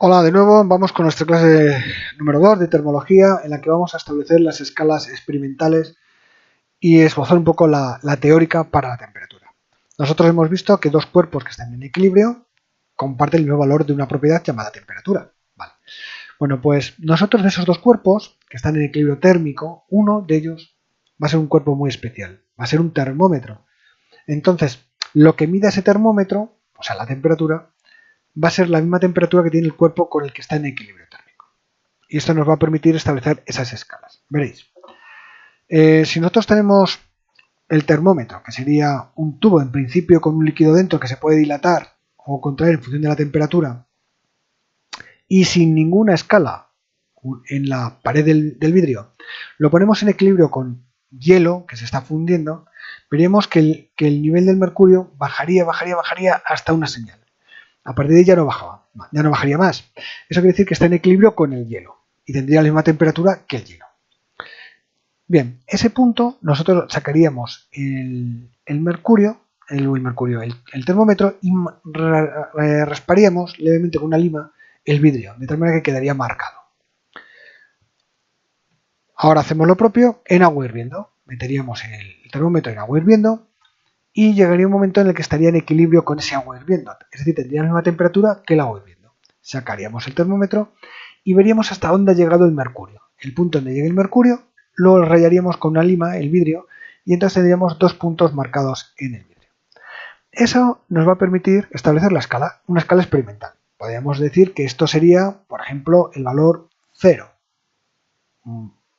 Hola, de nuevo vamos con nuestra clase número 2 de termología, en la que vamos a establecer las escalas experimentales y esbozar un poco la teórica para la temperatura. Nosotros hemos visto que dos cuerpos que están en equilibrio comparten el mismo valor de una propiedad llamada temperatura. Vale. Bueno, pues nosotros de esos dos cuerpos que están en equilibrio térmico, uno de ellos va a ser un cuerpo muy especial, va a ser un termómetro. Entonces, lo que mida ese termómetro, o sea, la temperatura, va a ser la misma temperatura que tiene el cuerpo con el que está en equilibrio térmico. Y esto nos va a permitir establecer esas escalas. Veréis, si nosotros tenemos el termómetro, que sería un tubo en principio con un líquido dentro que se puede dilatar o contraer en función de la temperatura, y sin ninguna escala en la pared del vidrio, lo ponemos en equilibrio con hielo que se está fundiendo, veríamos que el nivel del mercurio bajaría hasta una señal. A partir de ahí ya no bajaría más. Eso quiere decir que está en equilibrio con el hielo y tendría la misma temperatura que el hielo. Bien, ese punto nosotros sacaríamos el termómetro y rasparíamos levemente con una lima el vidrio, de tal manera que quedaría marcado. Ahora hacemos lo propio en agua hirviendo. Meteríamos el termómetro en agua hirviendo y llegaría un momento en el que estaría en equilibrio con ese agua hirviendo. Es decir, tendría la misma temperatura que el agua hirviendo. Sacaríamos el termómetro y veríamos hasta dónde ha llegado el mercurio. El punto donde llegue el mercurio lo rayaríamos con una lima, el vidrio, y entonces tendríamos dos puntos marcados en el vidrio. Eso nos va a permitir establecer la escala, una escala experimental. Podríamos decir que esto sería, por ejemplo, el valor 0.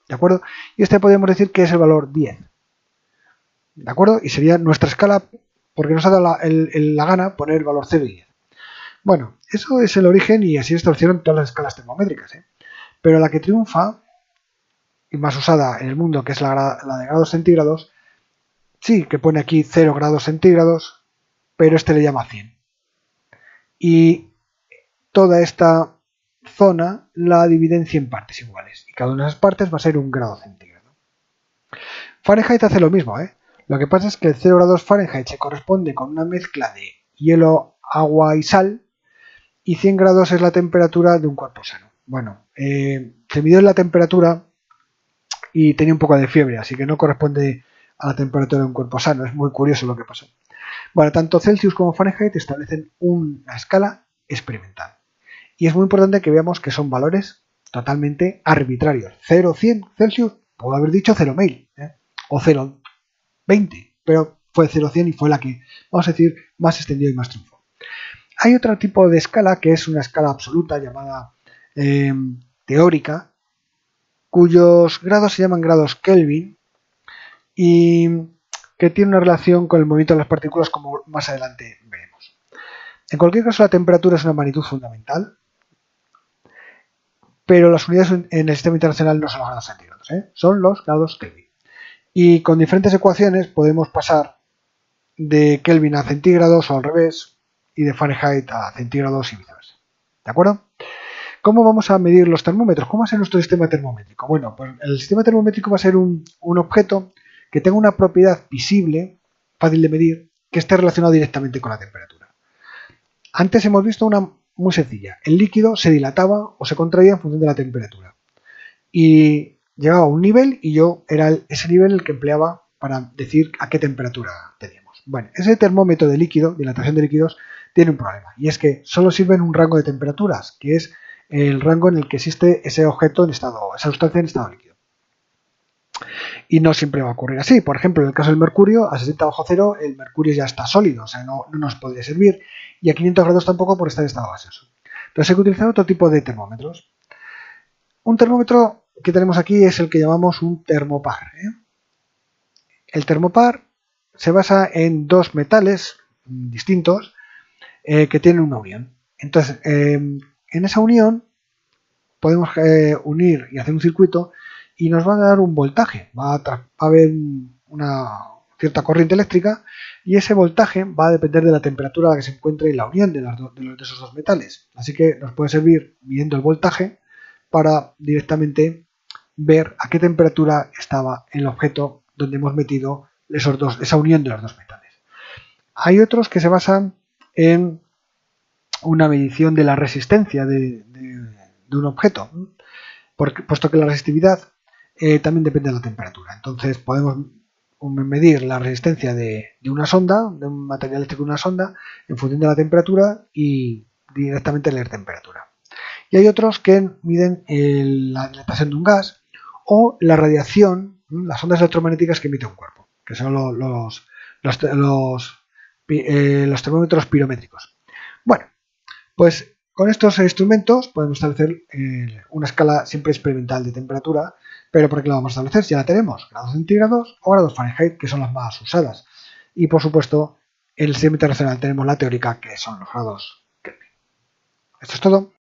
¿De acuerdo? Y este podríamos decir que es el valor 10. ¿De acuerdo? Y sería nuestra escala porque nos ha dado la gana poner el valor 0 y 10. Bueno, eso es el origen y así establecieron todas las escalas termómetricas. Pero la que triunfa y más usada en el mundo, que es la de grados centígrados, sí que pone aquí 0 grados centígrados, pero este le llama 100. Y toda esta zona la divide en 100 partes iguales. Y cada una de esas partes va a ser un grado centígrado. Fahrenheit hace lo mismo, Lo que pasa es que el 0 grados Fahrenheit se corresponde con una mezcla de hielo, agua y sal, y 100 grados es la temperatura de un cuerpo sano. Bueno, se midió la temperatura y tenía un poco de fiebre, así que no corresponde a la temperatura de un cuerpo sano. Es muy curioso lo que pasó. Bueno, tanto Celsius como Fahrenheit establecen una escala experimental. Y es muy importante que veamos que son valores totalmente arbitrarios. 0, 100 Celsius, puedo haber dicho 0,1000, o 0,20, pero fue 0,100 y fue la que, vamos a decir, más extendió y más triunfó. Hay otro tipo de escala que es una escala absoluta llamada teórica, cuyos grados se llaman grados Kelvin y que tiene una relación con el movimiento de las partículas, como más adelante veremos. En cualquier caso, la temperatura es una magnitud fundamental, pero las unidades en el sistema internacional no son los grados centígrados, son los grados Kelvin. Y con diferentes ecuaciones podemos pasar de Kelvin a centígrados o al revés, y de Fahrenheit a centígrados y viceversa. ¿De acuerdo? ¿Cómo vamos a medir los termómetros? ¿Cómo va a ser nuestro sistema termométrico? Bueno, pues el sistema termométrico va a ser un objeto que tenga una propiedad visible, fácil de medir, que esté relacionado directamente con la temperatura. Antes hemos visto una muy sencilla. El líquido se dilataba o se contraía en función de la temperatura. Y llegaba a un nivel y yo era ese nivel el que empleaba para decir a qué temperatura teníamos. Bueno, ese termómetro de líquido, dilatación de líquidos, tiene un problema. Y es que solo sirve en un rango de temperaturas, que es el rango en el que existe ese objeto en estado, esa sustancia en estado líquido. Y no siempre va a ocurrir así. Por ejemplo, en el caso del mercurio, a 60 bajo cero, el mercurio ya está sólido, o sea, no nos podría servir. Y a 500 grados tampoco por estar en estado gaseoso. Entonces hay que utilizar otro tipo de termómetros. Un termómetro que tenemos aquí es el que llamamos un termopar. El termopar se basa en dos metales distintos que tienen una unión. Entonces, en esa unión podemos unir y hacer un circuito y nos va a dar un voltaje. Va a haber una cierta corriente eléctrica y ese voltaje va a depender de la temperatura a la que se encuentre la unión de esos dos metales. Así que nos puede servir, midiendo el voltaje, para directamente ver a qué temperatura estaba el objeto donde hemos metido esa unión de los dos metales. Hay otros que se basan en una medición de la resistencia de un objeto, puesto que la resistividad también depende de la temperatura. Entonces podemos medir la resistencia de una sonda, de un material eléctrico de una sonda, en función de la temperatura y directamente leer temperatura. Y hay otros que miden la dilatación de un gas o la radiación, las ondas electromagnéticas que emite un cuerpo, que son los termómetros pirométricos. Bueno, pues con estos instrumentos podemos establecer una escala siempre experimental de temperatura, pero ¿por qué la vamos a establecer? Si ya la tenemos, grados centígrados o grados Fahrenheit, que son las más usadas. Y por supuesto, en el sistema internacional tenemos la teórica, que son los grados Kelvin. Esto es todo.